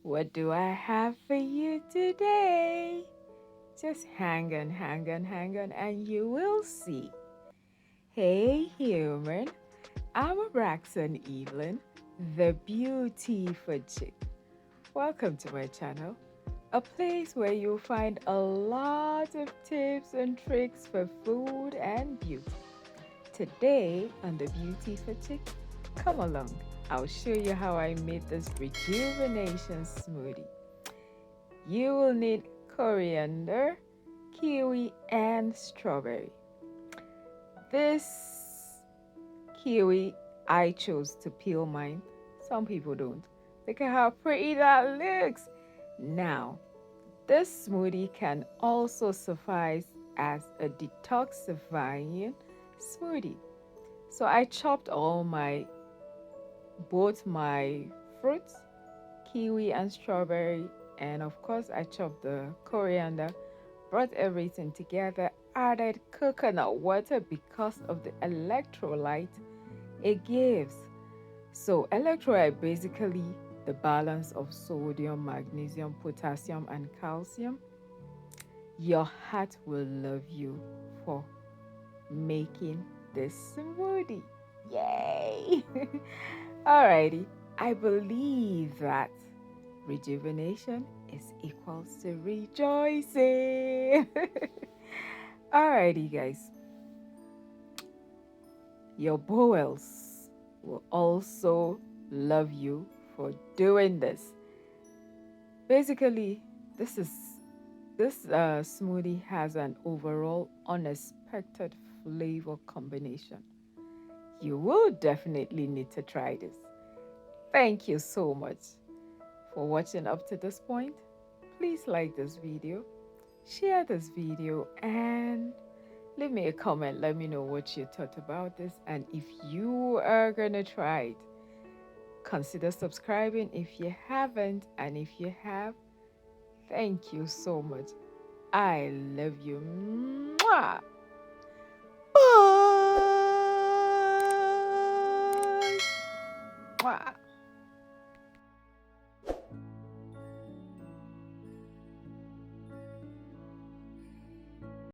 What do I have for you today? Just hang on, and you will see. Hey, human, I'm Braxton Evelyn, the beauty food chick. Welcome to my channel, a place where you'll find a lot of tips and tricks for food and beauty. Today on the Beauty for Chick, come along. I'll show you how I made this rejuvenation smoothie. You will need coriander, kiwi, and strawberry. This kiwi, I chose to peel mine. Some people don't. Look at how pretty that looks. Now, this smoothie can also suffice as a detoxifying smoothie. So I chopped both my fruits, kiwi and strawberry, and of course I chopped the coriander, brought everything together, added coconut water because of the electrolyte it gives. So electrolyte basically the balance of sodium, magnesium, potassium, and calcium. Your heart will love you for making this smoothie. Yay! Alrighty, I believe that rejuvenation is equals to rejoicing. Alrighty, guys, your bowels will also love you for doing this. Basically, this smoothie has an overall unexpected flavor combination. You will definitely need to try this. Thank you so much for watching up to this point. Please like this video, share this video, and leave me a comment. Let me know what you thought about this, and if you are gonna try it, consider subscribing if you haven't, and if you have, thank you so much. I love you. Mwah! Bye. Mwah.